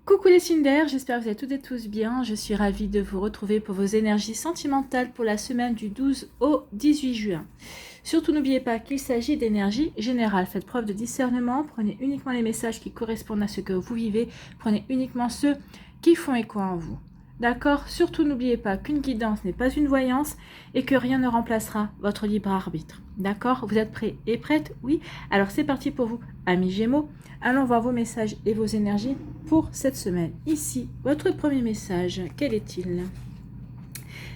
Coucou les signes d'air, j'espère que vous allez toutes et tous bien. Je suis ravie de vous retrouver pour vos énergies sentimentales pour la semaine du 12 au 18 juin. Surtout n'oubliez pas qu'il s'agit d'énergie générale. Faites preuve de discernement, prenez uniquement les messages qui correspondent à ce que vous vivez, prenez uniquement ceux qui font écho en vous. D'accord? Surtout n'oubliez pas qu'une guidance n'est pas une voyance et que rien ne remplacera votre libre arbitre. D'accord? Vous êtes prêts et prêtes? Oui? Alors c'est parti pour vous, amis Gémeaux. Allons voir vos messages et vos énergies pour cette semaine. Ici, votre premier message, quel est-il?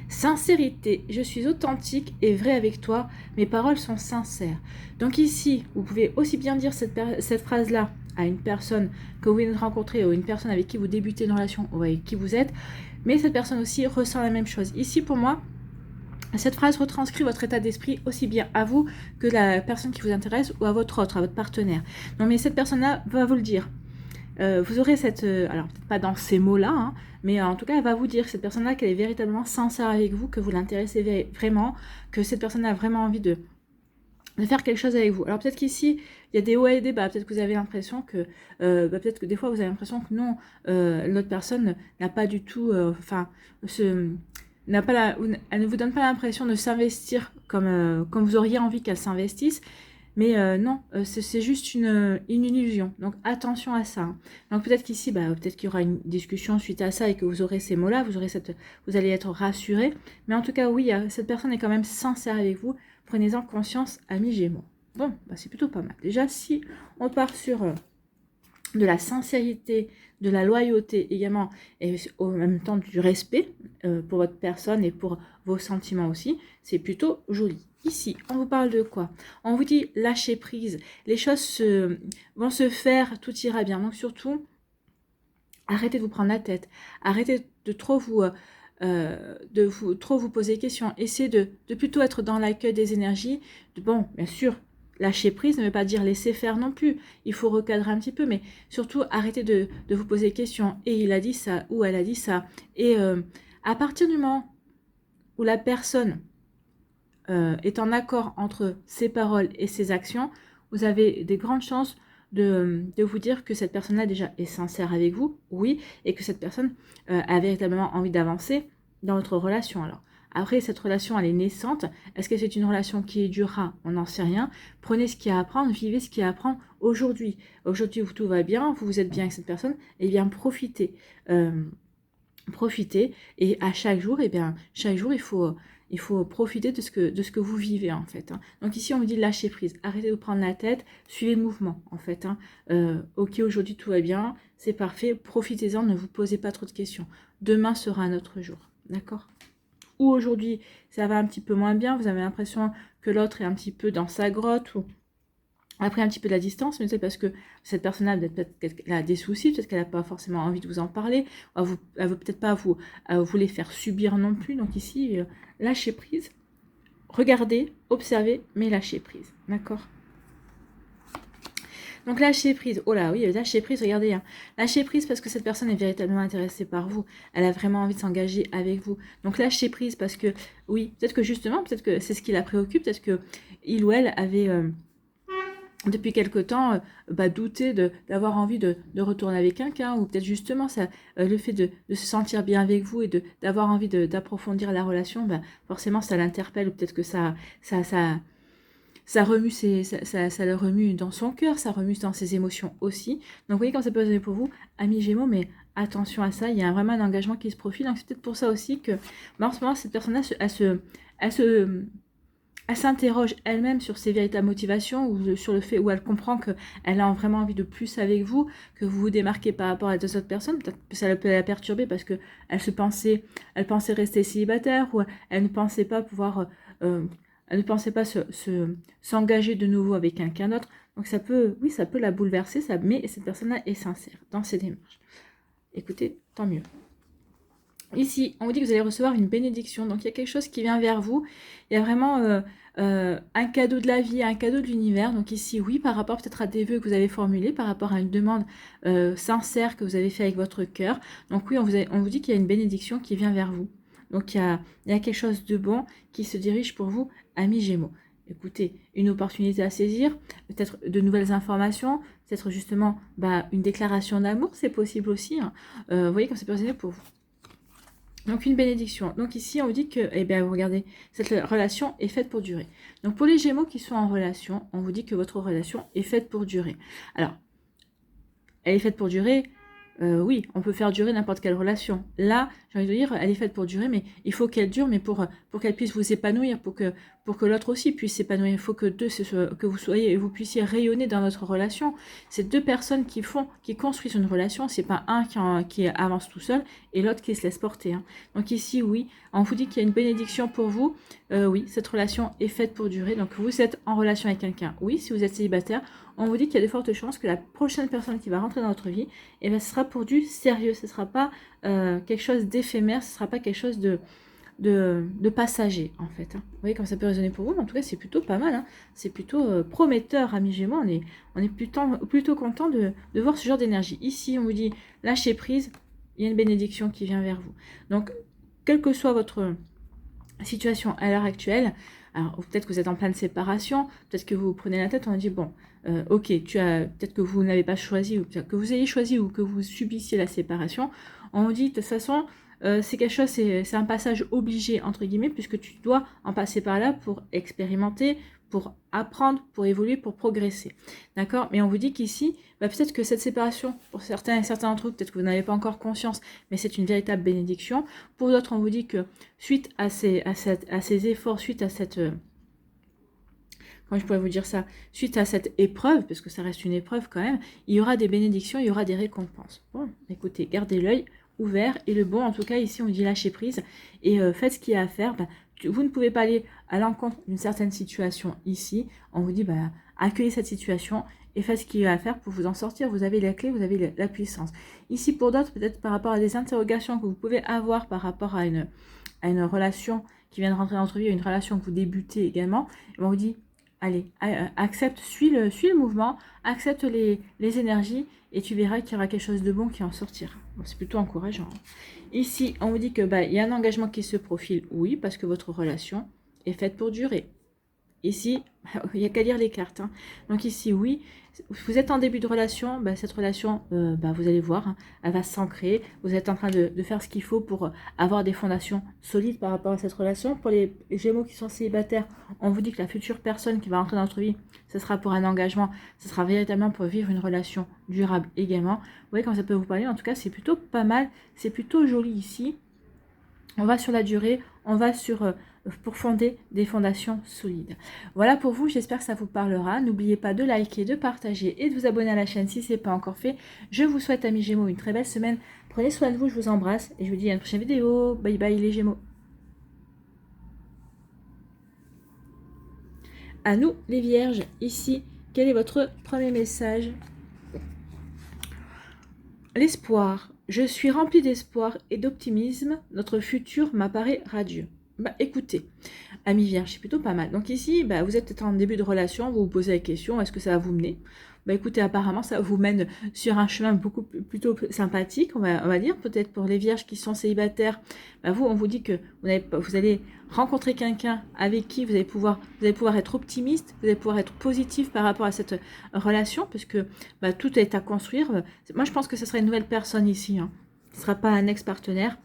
Sincérité, je suis authentique et vrai avec toi, mes paroles sont sincères. Donc ici, vous pouvez aussi bien dire cette phrase-là à une personne que vous venez de rencontrer ou une personne avec qui vous débutez une relation ou avec qui vous êtes, mais cette personne aussi ressent la même chose. Ici, pour moi, cette phrase retranscrit votre état d'esprit aussi bien à vous que la personne qui vous intéresse ou à votre autre, à votre partenaire. Non, mais cette personne-là va vous le dire. Vous aurez cette... alors, peut-être pas dans ces mots-là, hein, mais en tout cas, elle va vous dire, cette personne-là, qu'elle est véritablement sincère avec vous, que vous l'intéressez vraiment, que cette personne a vraiment envie de faire quelque chose avec vous. Alors, peut-être qu'ici, il y a des hauts et des bas. Peut-être que vous avez l'impression que... peut-être que des fois, vous avez l'impression que non, l'autre personne n'a pas du tout... elle ne vous donne pas l'impression de s'investir comme vous auriez envie qu'elle s'investisse. Mais non, c'est juste une illusion. Donc attention à ça. Hein. Donc peut-être qu'ici, peut-être qu'il y aura une discussion suite à ça et que vous aurez ces mots-là, vous allez être rassuré. Mais en tout cas, oui, cette personne est quand même sincère avec vous. Prenez-en conscience, amis Gémeaux. Bon, c'est plutôt pas mal. Déjà, si on part sur de la sincérité, de la loyauté également, et au même temps du respect pour votre personne et pour vos sentiments aussi, c'est plutôt joli. Ici, on vous parle de quoi? On vous dit lâcher prise. Les choses vont se faire, tout ira bien. Donc surtout, arrêtez de vous prendre la tête. Arrêtez de trop vous poser des questions. Essayez de plutôt être dans l'accueil des énergies. Bon, bien sûr, lâcher prise ne veut pas dire laisser faire non plus. Il faut recadrer un petit peu, mais surtout arrêtez de vous poser des questions. Et il a dit ça, ou elle a dit ça. Et à partir du moment où la personne est en accord entre ses paroles et ses actions, vous avez des grandes chances de vous dire que cette personne-là déjà est sincère avec vous, oui, et que cette personne a véritablement envie d'avancer dans votre relation. Alors, après, cette relation, elle est naissante. Est-ce que c'est une relation qui durera? On n'en sait rien. Prenez ce qu'il y a à apprendre, vivez ce qu'il y a à apprendre aujourd'hui. Aujourd'hui, tout va bien, vous êtes bien avec cette personne, et bien profitez. Profitez, et à chaque jour, il faut profiter de ce que vous vivez en fait. Hein. Donc ici on vous dit lâcher prise, arrêtez de vous prendre la tête, suivez le mouvement en fait. Hein. Ok, aujourd'hui tout va bien, c'est parfait, profitez-en, ne vous posez pas trop de questions. Demain sera un autre jour, d'accord? Ou aujourd'hui ça va un petit peu moins bien, vous avez l'impression que l'autre est un petit peu dans sa grotte ou a pris un petit peu de la distance, mais c'est parce que cette personne-là, peut-être qu'elle a des soucis, peut-être qu'elle n'a pas forcément envie de vous en parler, elle ne veut peut-être pas vous les faire subir non plus. Donc ici, lâchez prise, regardez, observez, mais lâchez prise, d'accord? Donc lâchez prise, oh là oui, lâchez prise, regardez, hein. Lâchez prise parce que cette personne est véritablement intéressée par vous, elle a vraiment envie de s'engager avec vous. Donc lâchez prise parce que, oui, peut-être que justement, peut-être que c'est ce qui la préoccupe, peut-être que il ou elle avait... depuis quelque temps, douter d'avoir envie de retourner avec quelqu'un, ou peut-être justement ça, le fait de se sentir bien avec vous et d'avoir envie d'approfondir la relation, forcément ça l'interpelle, ou peut-être que ça remue ça le remue dans son cœur, ça remue dans ses émotions aussi. Donc vous voyez quand ça peut être pour vous, amis Gémeaux, mais attention à ça, il y a vraiment un engagement qui se profile. Donc c'est peut-être pour ça aussi que en ce moment cette personne-là, elle s'interroge elle-même sur ses véritables motivations ou sur le fait où elle comprend qu'elle a vraiment envie de plus avec vous, que vous vous démarquez par rapport à deux autres personnes. Peut-être que ça peut la perturber parce que elle pensait rester célibataire, ou elle ne pensait pas pouvoir, elle ne pensait pas s'engager de nouveau avec quelqu'un d'autre. Donc ça peut la bouleverser, mais cette personne-là est sincère dans ses démarches. Écoutez, tant mieux. Ici, on vous dit que vous allez recevoir une bénédiction. Donc, il y a quelque chose qui vient vers vous. Il y a vraiment un cadeau de la vie, un cadeau de l'univers. Donc ici, oui, par rapport peut-être à des vœux que vous avez formulés, par rapport à une demande sincère que vous avez fait avec votre cœur. Donc oui, on vous dit qu'il y a une bénédiction qui vient vers vous. Donc, il y a quelque chose de bon qui se dirige pour vous, amis Gémeaux. écoutez, une opportunité à saisir, peut-être de nouvelles informations, peut-être justement une déclaration d'amour, c'est possible aussi. Hein. Vous voyez comme ça peut résonner pour vous. Donc une bénédiction. Donc ici on vous dit que, eh bien vous regardez, cette relation est faite pour durer. Donc pour les Gémeaux qui sont en relation, on vous dit que votre relation est faite pour durer. Alors, elle est faite pour durer. Oui, on peut faire durer n'importe quelle relation. Là, j'ai envie de dire, elle est faite pour durer, mais il faut qu'elle dure, mais pour qu'elle puisse vous épanouir, pour que l'autre aussi puisse s'épanouir. Il faut que que vous puissiez rayonner dans votre relation. C'est deux personnes qui construisent une relation. C'est pas un qui avance tout seul et l'autre qui se laisse porter. Hein. Donc ici, oui, on vous dit qu'il y a une bénédiction pour vous. Oui, cette relation est faite pour durer. Donc vous êtes en relation avec quelqu'un. Oui, si vous êtes célibataire, on vous dit qu'il y a de fortes chances que la prochaine personne qui va rentrer dans votre vie, eh bien, ce sera pour du sérieux. Ce ne sera pas quelque chose d'éphémère, ce ne sera pas quelque chose de passager, en fait. Hein. Vous voyez comme ça peut résonner pour vous, mais en tout cas, c'est plutôt pas mal. Hein. C'est plutôt prometteur, amis Gémeaux. On est plutôt content de voir ce genre d'énergie. Ici, on vous dit, lâchez prise, il y a une bénédiction qui vient vers vous. Donc, quelle que soit votre situation à l'heure actuelle, alors peut-être que vous êtes en pleine séparation, peut-être que vous prenez la tête, on dit bon, ok, peut-être que vous n'avez pas choisi, ou que vous ayez choisi ou que vous subissiez la séparation, on dit de toute façon, c'est quelque chose, c'est un passage obligé entre guillemets, puisque tu dois en passer par là pour expérimenter, pour apprendre, pour évoluer, pour progresser. D'accord? Mais on vous dit qu'ici, peut-être que cette séparation, pour certains et certains d'entre vous, peut-être que vous n'avez pas encore conscience, mais c'est une véritable bénédiction. Pour d'autres, on vous dit que suite à ces efforts, suite à cette... comment je pourrais vous dire ça? Suite à cette épreuve, parce que ça reste une épreuve quand même, il y aura des bénédictions, il y aura des récompenses. Bon, écoutez, gardez l'œil ouvert et le bon, en tout cas ici on dit lâcher prise et faites ce qu'il y a à faire. Vous ne pouvez pas aller à l'encontre d'une certaine situation ici. On vous dit accueillez cette situation et faites ce qu'il y a à faire pour vous en sortir. Vous avez la clé, vous avez la puissance. Ici pour d'autres, peut-être par rapport à des interrogations que vous pouvez avoir par rapport à une relation qui vient de rentrer dans votre vie, une relation que vous débutez également, on vous dit allez, accepte, suis le mouvement, accepte les énergies et tu verras qu'il y aura quelque chose de bon qui en sortira. Bon, c'est plutôt encourageant. Ici, on vous dit que il y a un engagement qui se profile, oui, parce que votre relation est faite pour durer. Ici, il n'y a qu'à lire les cartes. Hein. Donc ici, oui, vous êtes en début de relation, cette relation, vous allez voir, hein, elle va s'ancrer. Vous êtes en train de faire ce qu'il faut pour avoir des fondations solides par rapport à cette relation. Pour les Gémeaux qui sont célibataires, on vous dit que la future personne qui va rentrer dans notre vie, ce sera pour un engagement, ce sera véritablement pour vivre une relation durable également. Vous voyez quand ça peut vous parler, en tout cas, c'est plutôt pas mal, c'est plutôt joli ici. On va sur la durée, on va pour fonder des fondations solides. Voilà pour vous, j'espère que ça vous parlera. N'oubliez pas de liker, de partager et de vous abonner à la chaîne si ce n'est pas encore fait. Je vous souhaite, amis Gémeaux, une très belle semaine. Prenez soin de vous, je vous embrasse et je vous dis à une prochaine vidéo. Bye bye les Gémeaux. À nous les Vierges, ici, quel est votre premier message? L'espoir. Je suis rempli d'espoir et d'optimisme. Notre futur m'apparaît radieux. Écoutez, amis Vierge, c'est plutôt pas mal. Donc ici, vous êtes peut-être en début de relation, vous vous posez la question, est-ce que ça va vous mener? Écoutez, apparemment, ça vous mène sur un chemin plutôt sympathique, on va dire. Peut-être pour les Vierges qui sont célibataires, on vous dit que vous allez rencontrer quelqu'un avec qui vous allez pouvoir être optimiste, vous allez pouvoir être positif par rapport à cette relation, parce que tout est à construire. Moi, je pense que ce sera une nouvelle personne ici. Hein. Ce ne sera pas un ex-partenaire.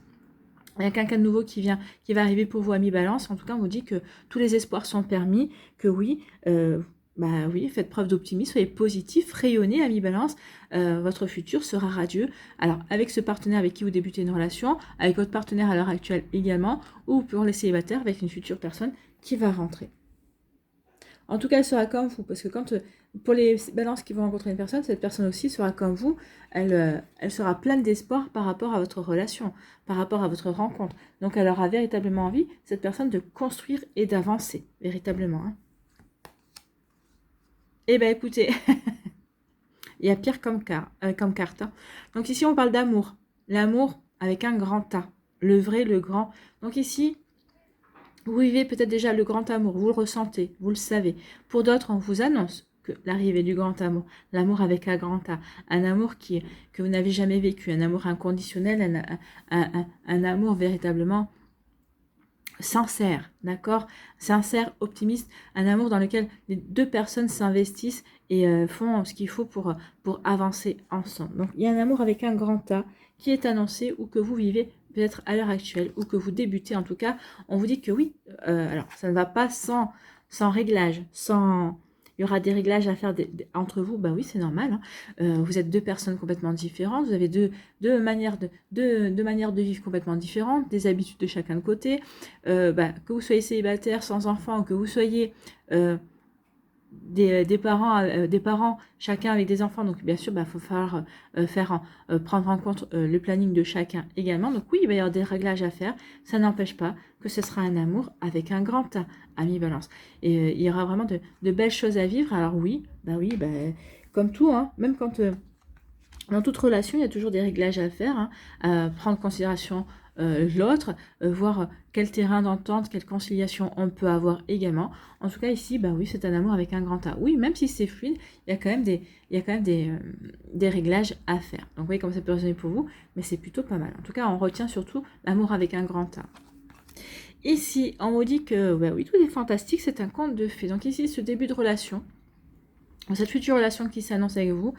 Il y a quelqu'un de nouveau qui va arriver pour vous, amis Balance. En tout cas, on vous dit que tous les espoirs sont permis, que oui, oui, faites preuve d'optimisme, soyez positif, rayonnez, amis Balance. Votre futur sera radieux. Alors, avec ce partenaire avec qui vous débutez une relation, avec votre partenaire à l'heure actuelle également, ou pour les célibataires, avec une future personne qui va rentrer. En tout cas, elle sera comme vous, parce que pour les balances qui vont rencontrer une personne, cette personne aussi sera comme vous, elle sera pleine d'espoir par rapport à votre relation, par rapport à votre rencontre. Donc, elle aura véritablement envie, cette personne, de construire et d'avancer, véritablement. Hein. Eh bien, écoutez, il y a pire comme carte. Hein. Donc ici, on parle d'amour. L'amour avec un grand A, le vrai, le grand. Donc ici... Vous vivez peut-être déjà le grand amour, vous le ressentez, vous le savez. Pour d'autres, on vous annonce que l'arrivée du grand amour, l'amour avec un grand A, un amour que vous n'avez jamais vécu, un amour inconditionnel, un amour véritablement sincère, d'accord? Sincère, optimiste, un amour dans lequel les deux personnes s'investissent et font ce qu'il faut pour avancer ensemble. Donc il y a un amour avec un grand A qui est annoncé ou que vous vivez peut-être à l'heure actuelle ou que vous débutez en tout cas. On vous dit que oui, alors ça ne va pas sans réglage, sans... Il y aura des réglages à faire entre vous, bah oui, c'est normal. Hein. Vous êtes deux personnes complètement différentes, vous avez deux manières deux manières de vivre complètement différentes, des habitudes de chacun de côté. Que vous soyez célibataire, sans enfant, ou que vous soyez des parents, chacun avec des enfants. Donc, bien sûr, il faut falloir prendre en compte le planning de chacun également. Donc, oui, il va y avoir des réglages à faire. Ça n'empêche pas que ce sera un amour avec un grand A, ami Balance. Et il y aura vraiment de belles choses à vivre. Alors, oui, comme tout, hein, même quand... dans toute relation, il y a toujours des réglages à faire, hein, à prendre en considération l'autre, voir quel terrain d'entente, quelle conciliation on peut avoir également. En tout cas, ici, oui, c'est un amour avec un grand A. Oui, même si c'est fluide, il y a quand même des réglages à faire. Donc, vous voyez comme ça peut résonner pour vous, mais c'est plutôt pas mal. En tout cas, on retient surtout l'amour avec un grand A. Ici, on vous dit que, oui, tout est fantastique, c'est un conte de fées. Donc ici, ce début de relation, cette future relation qui s'annonce avec vous,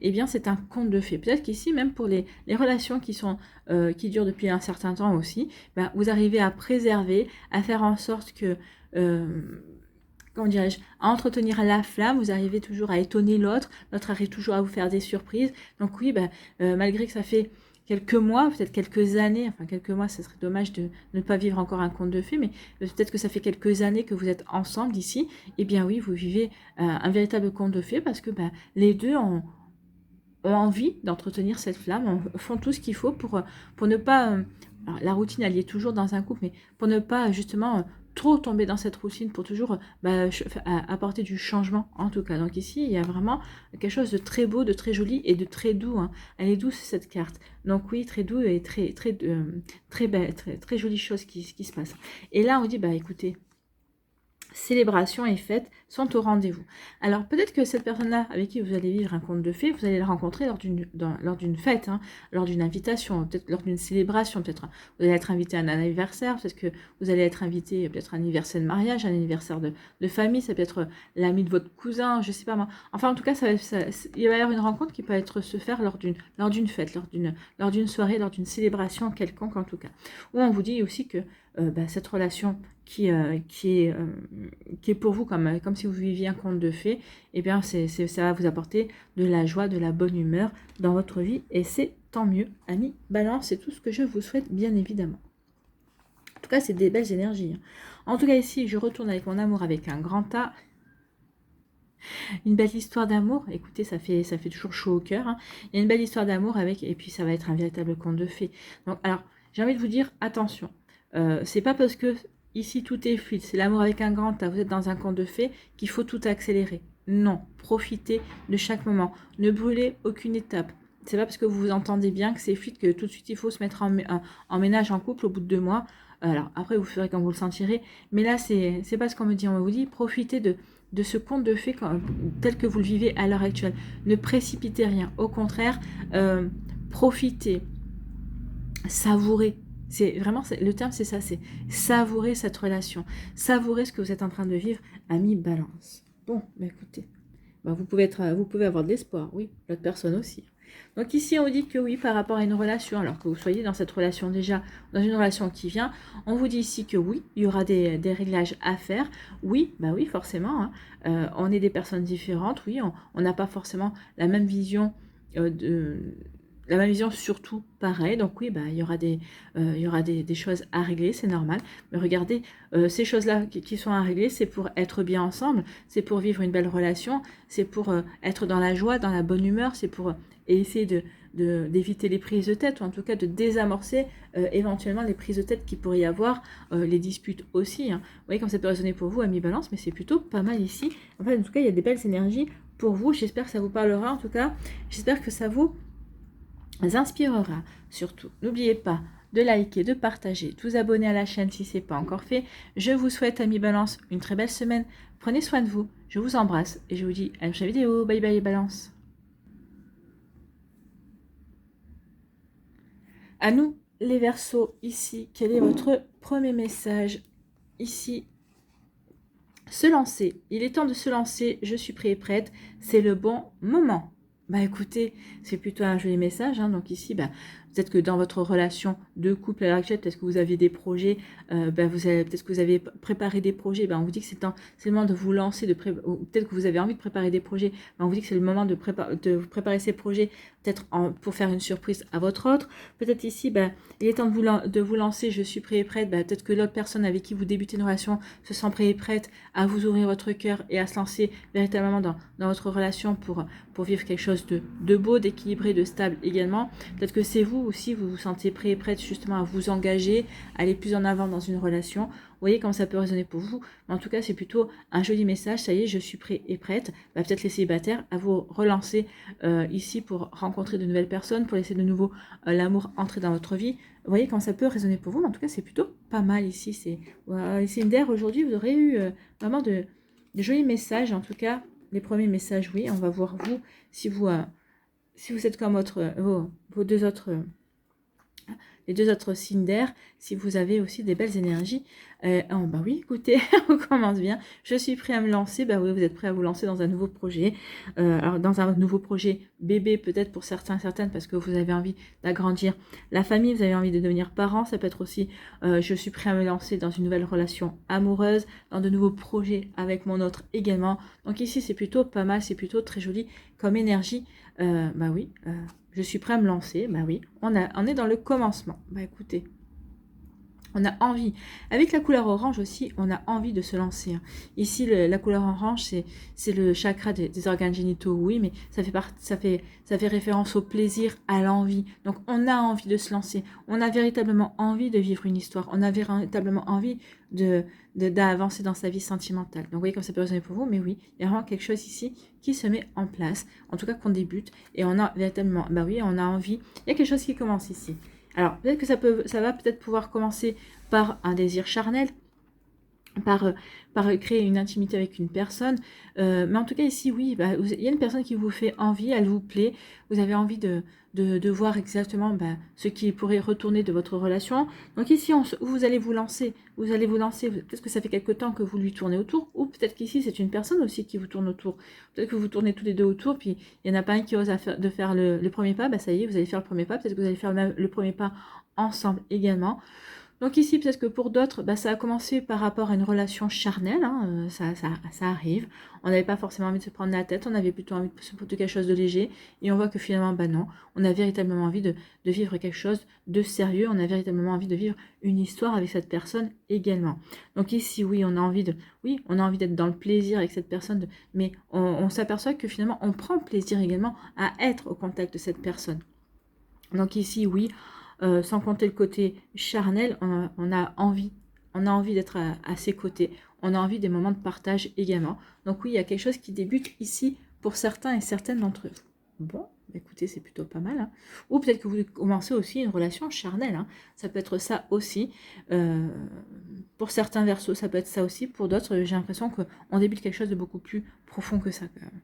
eh bien c'est un conte de fées. Peut-être qu'ici, même pour les relations qui durent depuis un certain temps aussi, vous arrivez à préserver, à faire en sorte que, comment dirais-je, à entretenir la flamme, vous arrivez toujours à étonner l'autre arrive toujours à vous faire des surprises. Donc oui, malgré que ça fait quelques mois, peut-être quelques années, enfin quelques mois, ça serait dommage de ne pas vivre encore un conte de fées, mais peut-être que ça fait quelques années que vous êtes ensemble ici, et bien oui, vous vivez un véritable conte de fées parce que les deux ont envie d'entretenir cette flamme, font tout ce qu'il faut pour ne pas... alors, la routine, elle y est toujours dans un couple, mais pour ne pas justement trop tomber dans cette routine, pour toujours apporter du changement en tout cas. Donc ici, il y a vraiment quelque chose de très beau, de très joli et de très doux. Hein. Elle est douce cette carte. Donc oui, très doux et très belle, très jolie chose qui se passe. Et là, on dit, écoutez, célébration et fêtes sont au rendez-vous. Alors peut-être que cette personne-là avec qui vous allez vivre un conte de fées, vous allez la rencontrer lors d'une fête, hein, lors d'une invitation, peut-être lors d'une célébration, peut-être vous allez être invité à un anniversaire, peut-être que vous allez être invité peut-être à un anniversaire de mariage, un anniversaire de famille, ça peut être l'ami de votre cousin, je sais pas moi. Enfin en tout cas, il va y avoir une rencontre qui peut se faire lors d'une fête, lors d'une soirée, lors d'une célébration quelconque en tout cas. Ou on vous dit aussi que cette relation qui est pour vous comme si vous viviez un conte de fées, eh bien ça va vous apporter de la joie, de la bonne humeur dans votre vie et c'est tant mieux, amis Balance, c'est tout ce que je vous souhaite bien évidemment. En tout cas, c'est des belles énergies. En tout cas, ici, je retourne avec mon amour avec un grand A. Une belle histoire d'amour, écoutez, ça fait toujours chaud au cœur. Hein. Il y a une belle histoire d'amour et puis ça va être un véritable conte de fées. Donc, alors, j'ai envie de vous dire, attention, c'est pas parce que ici tout est fluide, c'est l'amour avec un grand A, vous êtes dans un conte de fées, qu'il faut tout accélérer. Non, profitez de chaque moment, ne brûlez aucune étape. C'est pas parce que vous vous entendez bien que c'est fluide que tout de suite il faut se mettre en ménage en couple au bout de 2 mois. Alors après vous ferez quand vous le sentirez, mais là c'est pas ce qu'on me dit, on vous dit profitez de ce conte de fées tel que vous le vivez à l'heure actuelle. Ne précipitez rien, au contraire, profitez, savourez. C'est vraiment, le terme c'est ça, c'est savourer cette relation, savourer ce que vous êtes en train de vivre, ami Balance. Bon, écoutez, vous pouvez avoir de l'espoir, oui, l'autre personne aussi. Donc ici, on vous dit que oui, par rapport à une relation, alors que vous soyez dans cette relation déjà, dans une relation qui vient, on vous dit ici que oui, il y aura des réglages à faire. Oui, oui, forcément. Hein. On est des personnes différentes, oui, on n'a pas forcément la même vision la même vision surtout pareil. Donc oui, il y aura des choses à régler, c'est normal. Mais regardez, ces choses-là qui sont à régler, c'est pour être bien ensemble, c'est pour vivre une belle relation, c'est pour être dans la joie, dans la bonne humeur, c'est pour essayer d'éviter les prises de tête, ou en tout cas de désamorcer éventuellement les prises de tête qu'il pourrait y avoir, les disputes aussi. Hein. Vous voyez comme ça peut résonner pour vous, ami Balance, mais c'est plutôt pas mal ici. Enfin, en tout cas, il y a des belles énergies pour vous. J'espère que ça vous parlera, en tout cas. J'espère que ça vous inspirera. Surtout, n'oubliez pas de liker, de partager, de vous abonner à la chaîne si ce n'est pas encore fait. Je vous souhaite, amis Balance, une très belle semaine. Prenez soin de vous. Je vous embrasse et je vous dis à une prochaine vidéo. Bye bye Balance. À nous les Verseaux, ici, quel est votre premier message? Ici, se lancer. Il est temps de se lancer. Je suis prêt et prête. C'est le bon moment. Bah écoutez, c'est plutôt un joli message. Hein. Donc ici, bah, peut-être que dans votre relation de couple à l'heure actuelle, peut-être que vous aviez des projets, peut-être que vous avez préparé des projets, on vous dit que c'est le moment de vous lancer, peut-être que vous avez envie de préparer des projets, on vous dit que c'est le moment de préparer ces projets, peut-être pour faire une surprise à votre autre. Peut-être ici, il est temps de vous lancer, je suis prêt et prête. Peut-être que l'autre personne avec qui vous débutez une relation se sent prêt et prête à vous ouvrir votre cœur et à se lancer véritablement dans votre relation pour vivre quelque chose de beau, d'équilibré, de stable également. Peut-être que c'est vous aussi, vous vous sentez prêt et prête justement à vous engager, à aller plus en avant dans une relation. Vous voyez comment ça peut résonner pour vous. Mais en tout cas, c'est plutôt un joli message. Ça y est, je suis prêt et prête. Peut-être les célibataires à vous relancer ici pour rencontrer de nouvelles personnes, pour laisser de nouveau l'amour entrer dans votre vie. Vous voyez comment ça peut résonner pour vous. Mais en tout cas, c'est plutôt pas mal ici. C'est Cinder, aujourd'hui, vous aurez eu vraiment de jolis messages. En tout cas, les premiers messages, oui. On va voir vous, si vous êtes comme vos deux autres... les deux autres signes d'air, si vous avez aussi des belles énergies. Oui, écoutez, on commence bien. Je suis prêt à me lancer. Oui, vous êtes prêt à vous lancer dans un nouveau projet. Alors, dans un nouveau projet bébé, peut-être pour certains, certaines, parce que vous avez envie d'agrandir la famille, vous avez envie de devenir parent. Ça peut être aussi, je suis prêt à me lancer dans une nouvelle relation amoureuse, dans de nouveaux projets avec mon autre également. Donc ici, c'est plutôt pas mal, c'est plutôt très joli comme énergie. Je suis prêt à me lancer. Oui, on est dans le commencement. Écoutez, on a envie. Avec la couleur orange aussi, on a envie de se lancer. Ici, la couleur orange, c'est le chakra des organes génitaux, oui, mais ça fait référence au plaisir, à l'envie. Donc, on a envie de se lancer. On a véritablement envie de vivre une histoire. On a véritablement envie d'avancer dans sa vie sentimentale. Donc, vous voyez comme ça peut résonner pour vous, mais oui, il y a vraiment quelque chose ici qui se met en place, en tout cas qu'on débute, et on a véritablement, on a envie, il y a quelque chose qui commence ici. Alors, peut-être que ça va peut-être pouvoir commencer par un désir charnel, par créer une intimité avec une personne. Mais en tout cas, ici, oui, il y a une personne qui vous fait envie, elle vous plaît. Vous avez envie de voir exactement ce qui pourrait retourner de votre relation. Donc ici, vous allez vous lancer. Peut-être que ça fait quelque temps que vous lui tournez autour. Ou peut-être qu'ici, c'est une personne aussi qui vous tourne autour. Peut-être que vous tournez tous les deux autour, puis il n'y en a pas un qui ose de faire le premier pas. Ça y est, vous allez faire le premier pas. Peut-être que vous allez faire le premier pas ensemble également. Donc ici, peut-être que pour d'autres, ça a commencé par rapport à une relation charnelle, hein, ça arrive. On n'avait pas forcément envie de se prendre la tête, on avait plutôt envie de se foutre de quelque chose de léger, et on voit que finalement, non, on a véritablement envie de vivre quelque chose de sérieux, on a véritablement envie de vivre une histoire avec cette personne également. Donc ici, oui, on a envie d'être dans le plaisir avec cette personne, mais on s'aperçoit que finalement, on prend plaisir également à être au contact de cette personne. Donc ici, oui, sans compter le côté charnel, on a envie d'être à ses côtés. On a envie des moments de partage également. Donc oui, il y a quelque chose qui débute ici pour certains et certaines d'entre vous. Bon, écoutez, c'est plutôt pas mal. Hein. Ou peut-être que vous commencez aussi une relation charnelle. Hein. Ça peut être ça aussi. Pour certains Verseaux, ça peut être ça aussi. Pour d'autres, j'ai l'impression qu'on débute quelque chose de beaucoup plus profond que ça quand même.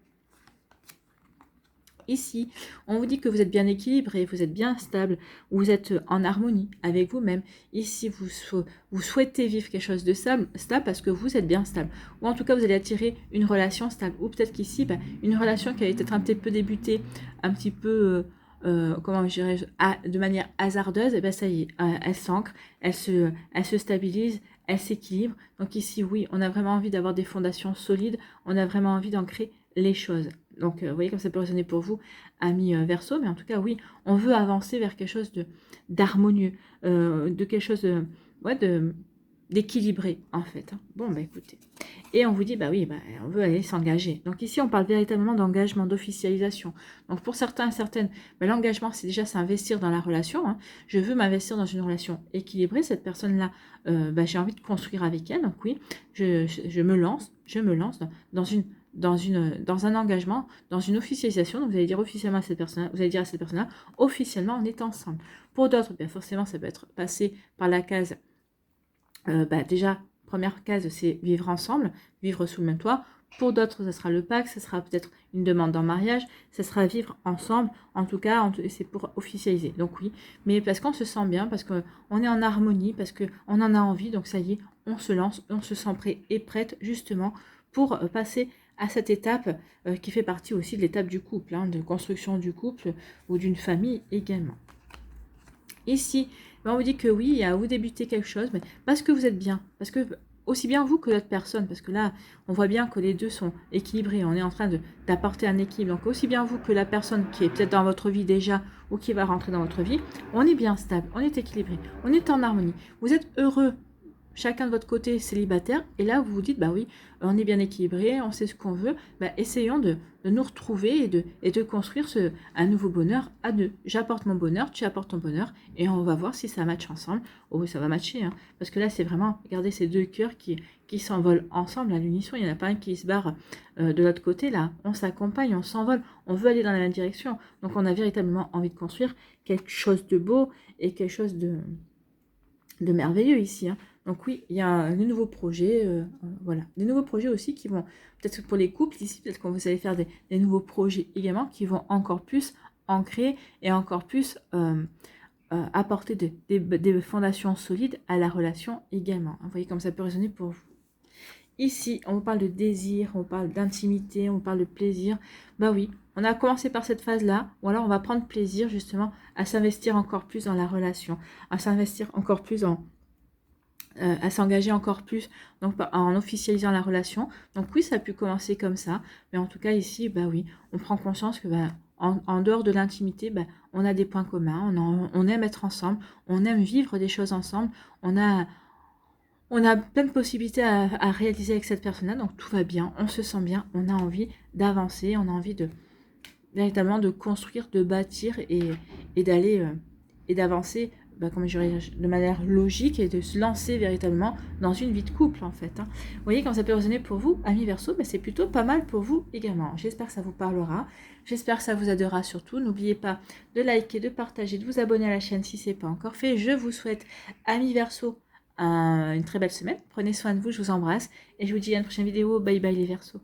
Ici, on vous dit que vous êtes bien équilibré, vous êtes bien stable, vous êtes en harmonie avec vous-même. Ici, vous souhaitez vivre quelque chose de stable parce que vous êtes bien stable. Ou en tout cas, vous allez attirer une relation stable. Ou peut-être qu'ici, une relation qui avait peut-être un petit peu débuté, un petit peu, de manière hasardeuse, ça y est, elle s'ancre, elle se stabilise, elle s'équilibre. Donc ici, oui, on a vraiment envie d'avoir des fondations solides, on a vraiment envie d'ancrer les choses. Donc, vous voyez comme ça peut résonner pour vous, amis Verseau, mais en tout cas, oui, on veut avancer vers quelque chose d'harmonieux, de quelque chose d'équilibré, en fait. Bon, écoutez. Et on vous dit, on veut aller s'engager. Donc ici, on parle véritablement d'engagement, d'officialisation. Donc pour certains et certaines, l'engagement, c'est déjà s'investir dans la relation. Hein. Je veux m'investir dans une relation équilibrée. Cette personne-là, j'ai envie de construire avec elle. Donc oui, je me lance dans un engagement, dans une officialisation. Donc vous allez dire officiellement à cette personne, vous allez dire à cette personne-là, officiellement on est ensemble. Pour d'autres, bien forcément, ça peut être passé par la case, déjà, première case, c'est vivre ensemble, vivre sous le même toit. Pour d'autres, ça sera le pacte, ça sera peut-être une demande en mariage, ça sera vivre ensemble. En tout cas, c'est pour officialiser. Donc oui, mais parce qu'on se sent bien, parce qu'on est en harmonie, parce qu'on en a envie. Donc ça y est, on se lance, on se sent prêt et prête justement pour passer à cette étape qui fait partie aussi de l'étape du couple, hein, de construction du couple ou d'une famille également. Ici, on vous dit que oui, vous débutez quelque chose, mais parce que vous êtes bien, parce que aussi bien vous que l'autre personne, parce que là, on voit bien que les deux sont équilibrés, on est en train d'apporter un équilibre. Donc aussi bien vous que la personne qui est peut-être dans votre vie déjà ou qui va rentrer dans votre vie, on est bien stable, on est équilibré, on est en harmonie. Vous êtes heureux, chacun de votre côté célibataire, et là vous vous dites, bah oui, on est bien équilibré, on sait ce qu'on veut, bah essayons de nous retrouver et de construire un nouveau bonheur à deux. J'apporte mon bonheur, tu apportes ton bonheur, et on va voir si ça match ensemble. Oh oui, ça va matcher, hein, parce que là c'est vraiment, regardez ces deux cœurs qui s'envolent ensemble à l'unisson, il n'y en a pas un qui se barre de l'autre côté, là, on s'accompagne, on s'envole, on veut aller dans la même direction, donc on a véritablement envie de construire quelque chose de beau et quelque chose de merveilleux ici, hein. Donc oui, il y a de nouveaux projets, voilà. Des nouveaux projets aussi qui vont, peut-être pour les couples ici, peut-être qu'on vous allez faire des nouveaux projets également qui vont encore plus ancrer et encore plus apporter des fondations solides à la relation également. Vous voyez comme ça peut résonner pour vous. Ici, on vous parle de désir, on parle d'intimité, on parle de plaisir. Bah oui, on a commencé par cette phase-là, ou alors on va prendre plaisir justement à s'investir encore plus dans la relation, à s'investir encore plus à s'engager encore plus donc en officialisant la relation. Donc oui, ça a pu commencer comme ça, mais en tout cas ici, bah oui, on prend conscience que en dehors de l'intimité, on a des points communs, on aime être ensemble, on aime vivre des choses ensemble, on a plein de possibilités à réaliser avec cette personne-là, donc tout va bien, on se sent bien, on a envie d'avancer, on a envie véritablement de construire, de bâtir et d'aller et d'avancer comme je dirais, de manière logique et de se lancer véritablement dans une vie de couple en fait, hein. Vous voyez quand ça peut résonner pour vous, amis Verseau, c'est plutôt pas mal pour vous également. J'espère que ça vous parlera, j'espère que ça vous aidera surtout. N'oubliez pas de liker, de partager, de vous abonner à la chaîne si ce n'est pas encore fait. Je vous souhaite, amis Verseau, une très belle semaine. Prenez soin de vous, je vous embrasse et je vous dis à une prochaine vidéo. Bye bye les Verseaux.